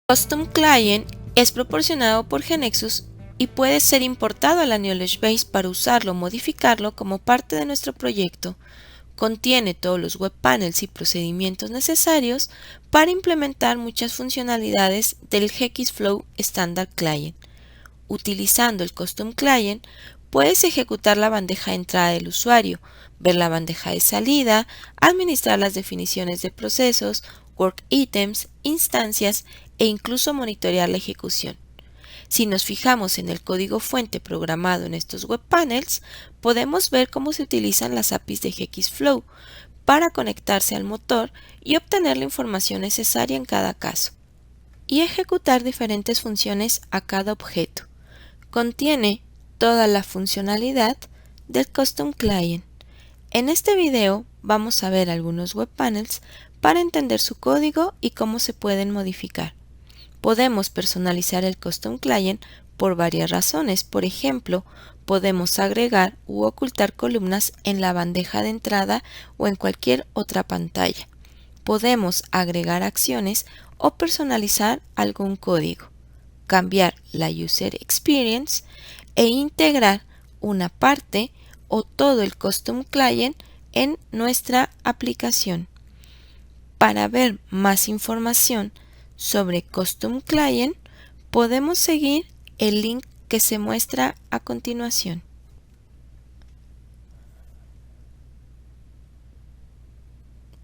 Custom Client es proporcionado por GeneXus y puede ser importado a la Knowledge Base para usarlo o modificarlo como parte de nuestro proyecto. Contiene todos los web panels y procedimientos necesarios para implementar muchas funcionalidades del GXFlow Standard Client. Utilizando el Custom Client, puedes ejecutar la bandeja de entrada del usuario, ver la bandeja de salida, administrar las definiciones de procesos, work items, instancias e incluso monitorear la ejecución. Si nos fijamos en el código fuente programado en estos web panels, podemos ver cómo se utilizan las APIs de GXFlow para conectarse al motor y obtener la información necesaria en cada caso, y ejecutar diferentes funciones a cada objeto. Contiene toda la funcionalidad del Custom Client. En este video vamos a ver algunos web panels para entender su código y cómo se pueden modificar. Podemos personalizar el Custom Client por varias razones. Por ejemplo, podemos agregar u ocultar columnas en la bandeja de entrada o en cualquier otra pantalla. Podemos agregar acciones o personalizar algún código, cambiar la User Experience e integrar una parte o todo el Custom Client en nuestra aplicación. Para ver más información sobre Custom Client, podemos seguir el link que se muestra a continuación.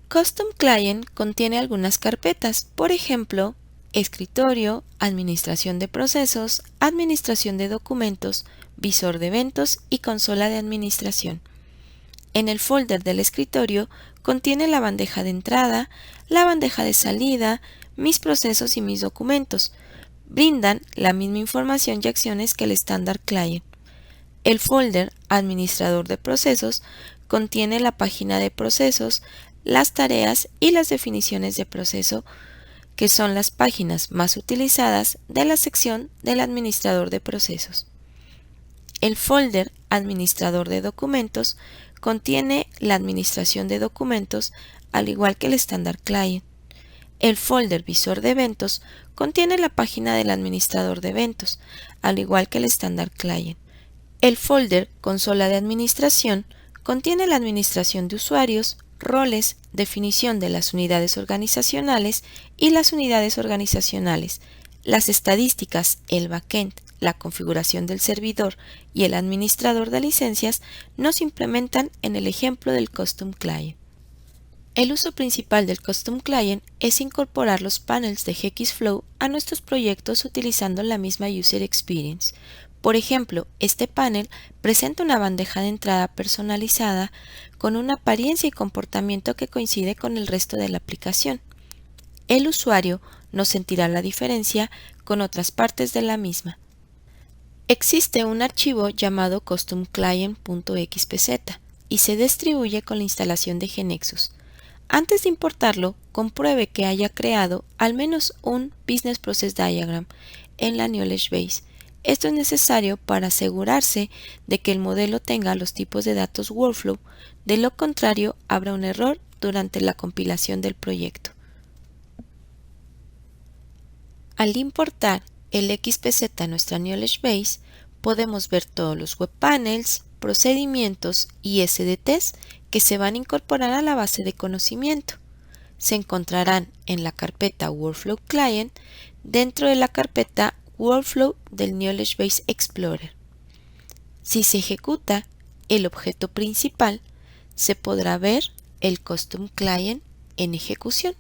Custom Client contiene algunas carpetas, por ejemplo, escritorio, administración de procesos, administración de documentos, visor de eventos y consola de administración. En el folder del escritorio contiene la bandeja de entrada, la bandeja de salida, mis procesos y mis documentos. Brindan la misma información y acciones que el Standard Client. El folder Administrador de procesos contiene la página de procesos, las tareas y las definiciones de proceso, que son las páginas más utilizadas de la sección del Administrador de procesos. El folder Administrador de documentos contiene la administración de documentos, al igual que el Standard Client. El folder Visor de eventos contiene la página del administrador de eventos, al igual que el Standard Client. El folder Consola de administración contiene la administración de usuarios, roles, definición de las unidades organizacionales y las unidades organizacionales, las estadísticas, el backend, la configuración del servidor y el administrador de licencias nos implementan en el ejemplo del Custom Client. El uso principal del Custom Client es incorporar los panels de GXFlow a nuestros proyectos utilizando la misma User Experience. Por ejemplo, este panel presenta una bandeja de entrada personalizada con una apariencia y comportamiento que coincide con el resto de la aplicación. El usuario no sentirá la diferencia con otras partes de la misma. Existe un archivo llamado customclient.xpz y se distribuye con la instalación de GeneXus. Antes de importarlo, compruebe que haya creado al menos un Business Process Diagram en la Knowledge Base. Esto es necesario para asegurarse de que el modelo tenga los tipos de datos Workflow, de lo contrario habrá un error durante la compilación del proyecto. Al importar el XPZ a nuestra Knowledge Base, podemos ver todos los web panels, procedimientos y SDTs que se van a incorporar a la base de conocimiento. Se encontrarán en la carpeta Workflow Client dentro de la carpeta Workflow del Knowledge Base Explorer. Si se ejecuta el objeto principal, se podrá ver el Custom Client en ejecución.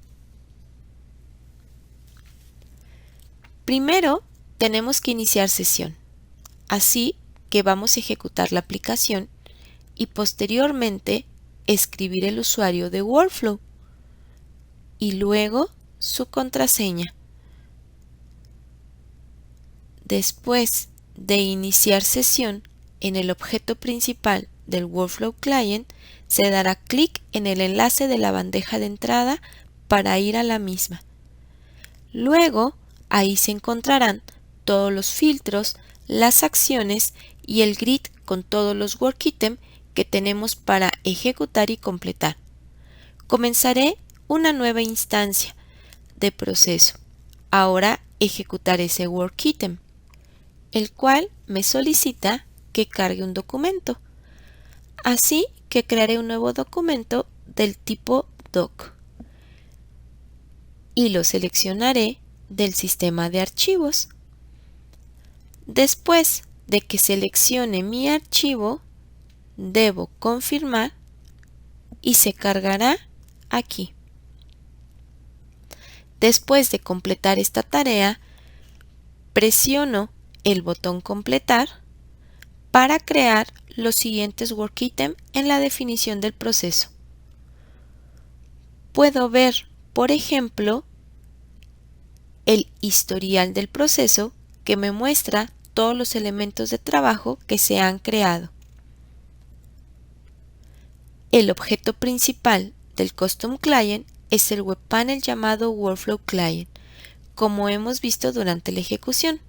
Primero, tenemos que iniciar sesión, así que vamos a ejecutar la aplicación y posteriormente escribir el usuario de Workflow y luego su contraseña. Después de iniciar sesión en el objeto principal del Workflow Client, se dará clic en el enlace de la bandeja de entrada para ir a la misma. Luego, ahí se encontrarán todos los filtros, las acciones y el grid con todos los work items que tenemos para ejecutar y completar. Comenzaré una nueva instancia de proceso. Ahora ejecutar ese work item, el cual me solicita que cargue un documento. Así que crearé un nuevo documento del tipo doc y lo seleccionaré del sistema de archivos. Después de que seleccione mi archivo, debo confirmar y se cargará aquí. Después de completar esta tarea, presiono el botón completar para crear los siguientes work item en la definición del proceso. Puedo ver, por ejemplo, el historial del proceso que me muestra todos los elementos de trabajo que se han creado. El objeto principal del Custom Client es el web panel llamado Workflow Client, como hemos visto durante la ejecución.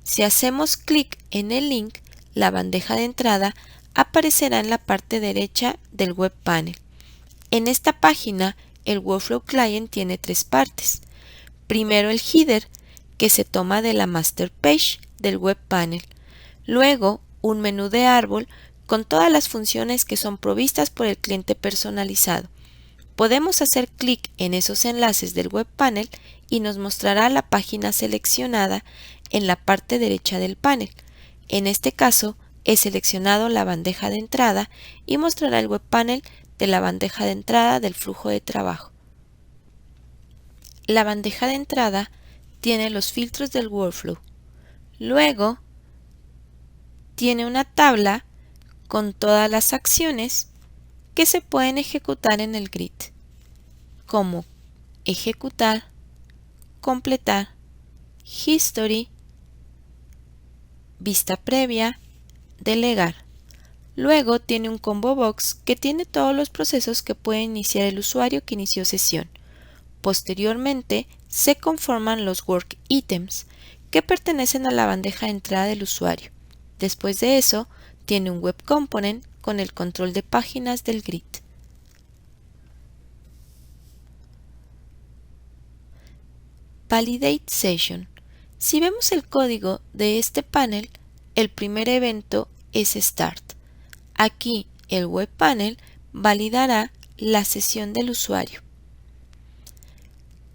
Si hacemos clic en el link, la bandeja de entrada aparecerá en la parte derecha del web panel. En esta página, el Workflow Client tiene tres partes. Primero el header, que se toma de la master page del web panel. Luego, un menú de árbol con todas las funciones que son provistas por el cliente personalizado. Podemos hacer clic en esos enlaces del web panel y nos mostrará la página seleccionada en la parte derecha del panel. En este caso, he seleccionado la bandeja de entrada y mostrará el web panel de la bandeja de entrada del flujo de trabajo. La bandeja de entrada tiene los filtros del workflow. Luego, tiene una tabla con todas las acciones que se pueden ejecutar en el grid, como ejecutar, completar, history, vista previa, delegar. Luego tiene un combo box que tiene todos los procesos que puede iniciar el usuario que inició sesión. Posteriormente se conforman los work items que pertenecen a la bandeja de entrada del usuario. Después de eso, tiene un web component con el control de páginas del grid. Validate Session. Si vemos el código de este panel, el primer evento es Start. Aquí el web panel validará la sesión del usuario.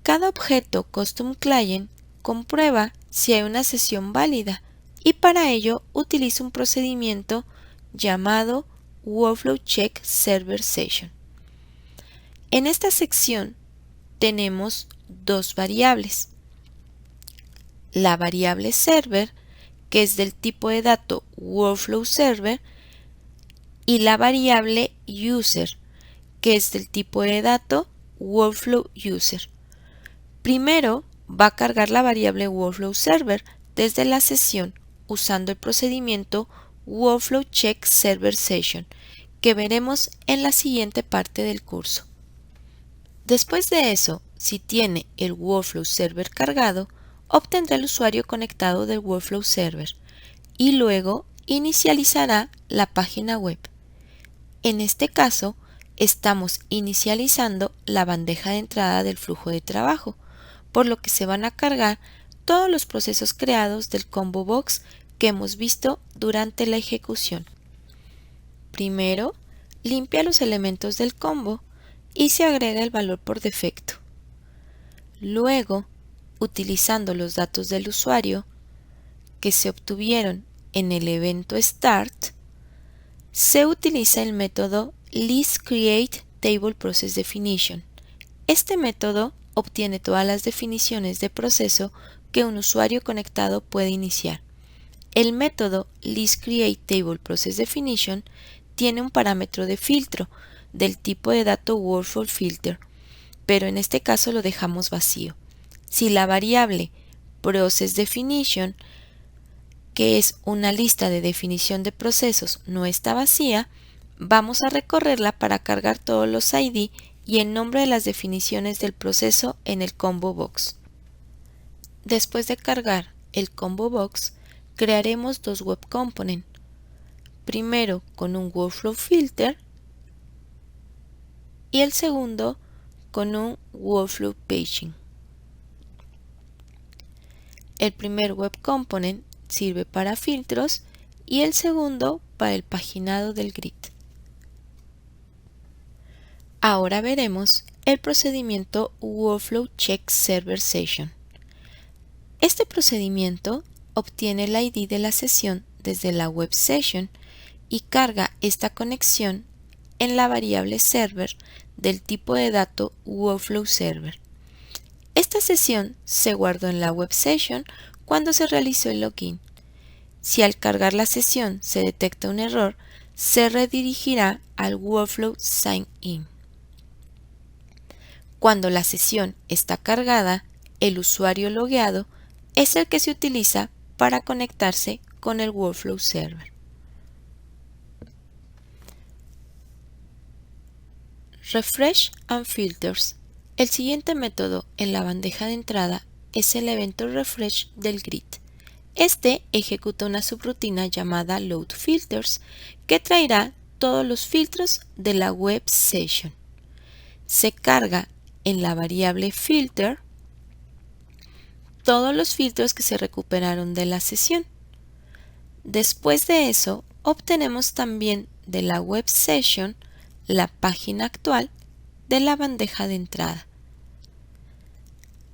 Cada objeto Custom Client comprueba si hay una sesión válida y para ello utiliza un procedimiento llamado Workflow Check Server Session. En esta sección tenemos dos variables. La variable server, que es del tipo de dato Workflow Server, y la variable user, que es del tipo de dato Workflow User. Primero va a cargar la variable Workflow Server desde la sesión usando el procedimiento Workflow Check Server Session, que veremos en la siguiente parte del curso. Después de eso, si tiene el Workflow Server cargado, obtendrá el usuario conectado del Workflow Server y luego inicializará la página web. En este caso, estamos inicializando la bandeja de entrada del flujo de trabajo, por lo que se van a cargar todos los procesos creados del combo box que hemos visto durante la ejecución. Primero, limpia los elementos del combo y se agrega el valor por defecto. Luego, utilizando los datos del usuario que se obtuvieron en el evento Start, se utiliza el método listCreateTableProcessDefinition. Este método obtiene todas las definiciones de proceso que un usuario conectado puede iniciar. El método listCreateTableProcessDefinition tiene un parámetro de filtro del tipo de dato WorkflowFilter, pero en este caso lo dejamos vacío. Si la variable ProcessDefinition, que es una lista de definición de procesos, no está vacía, vamos a recorrerla para cargar todos los ID y el nombre de las definiciones del proceso en el combo box. Después de cargar el combo box, crearemos dos web components. Primero con un Workflow Filter y el segundo con un Workflow Paging. El primer Web Component sirve para filtros y el segundo para el paginado del grid. Ahora veremos el procedimiento Workflow Check Server Session. Este procedimiento obtiene el ID de la sesión desde la Web Session y carga esta conexión en la variable server del tipo de dato Workflow Server. Esta sesión se guardó en la Web Session cuando se realizó el login. Si al cargar la sesión se detecta un error, se redirigirá al Workflow Sign In. Cuando la sesión está cargada, el usuario logueado es el que se utiliza para conectarse con el Workflow Server. Refresh and Filters. El siguiente método en la bandeja de entrada es el evento refresh del grid. Este ejecuta una subrutina llamada Load Filters que traerá todos los filtros de la Web Session. Se carga en la variable filter todos los filtros que se recuperaron de la sesión. Después de eso, obtenemos también de la Web Session la página actual de la bandeja de entrada.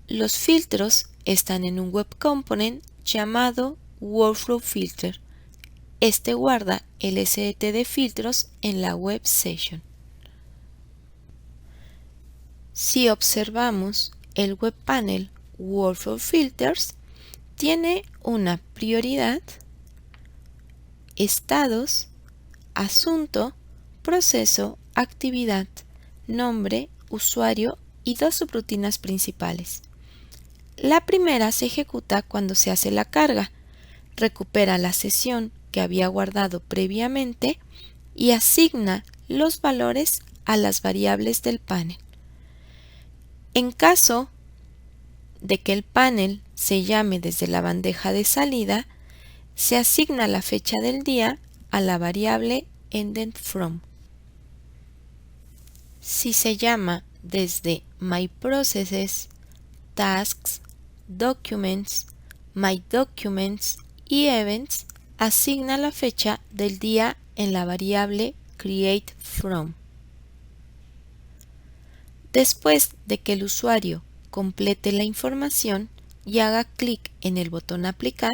Los filtros están en un Web Component llamado Workflow Filter. Este guarda el SDT de filtros en la Web Session. Si observamos, el Web Panel Workflow Filters tiene una prioridad, estados, asunto, proceso, actividad, nombre, usuario y dos subrutinas principales. La primera se ejecuta cuando se hace la carga, recupera la sesión que había guardado previamente y asigna los valores a las variables del panel. En caso de que el panel se llame desde la bandeja de salida, se asigna la fecha del día a la variable endedFrom. Si se llama desde MyProcesses, Tasks, Documents, MyDocuments y Events, asigna la fecha del día en la variable createFrom. Después de que el usuario complete la información y haga clic en el botón Aplicar,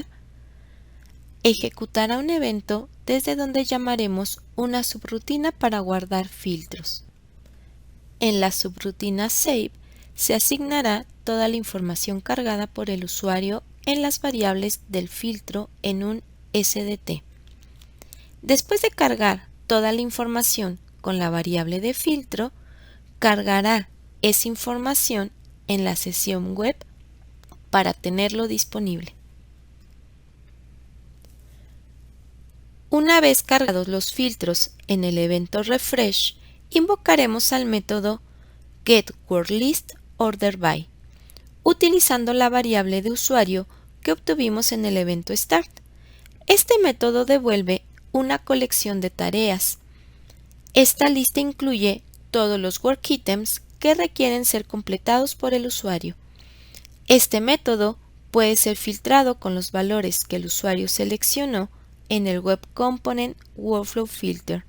ejecutará un evento desde donde llamaremos una subrutina para guardar filtros. En la subrutina Save se asignará toda la información cargada por el usuario en las variables del filtro en un SDT. Después de cargar toda la información con la variable de filtro, cargará esa información en la sesión web para tenerlo disponible. Una vez cargados los filtros en el evento refresh, invocaremos al método getWorldListOrderBy, utilizando la variable de usuario que obtuvimos en el evento start. Este método devuelve una colección de tareas. Esta lista incluye todos los work items que requieren ser completados por el usuario. Este método puede ser filtrado con los valores que el usuario seleccionó en el Web Component Workflow Filter.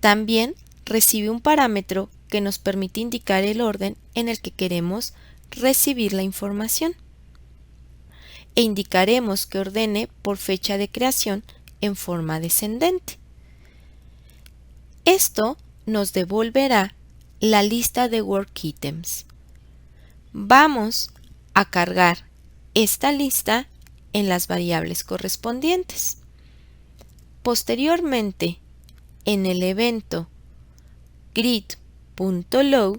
También recibe un parámetro que nos permite indicar el orden en el que queremos recibir la información. E indicaremos que ordene por fecha de creación en forma descendente. Esto nos devolverá la lista de work items. Vamos a cargar esta lista en las variables correspondientes. Posteriormente, en el evento grid.load,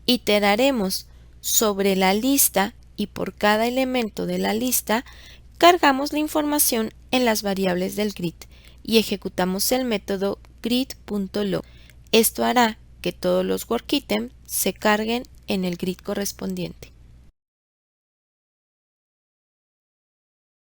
iteraremos sobre la lista y por cada elemento de la lista cargamos la información en las variables del grid y ejecutamos el método grid.load. Esto hará que todos los work items se carguen en el grid correspondiente.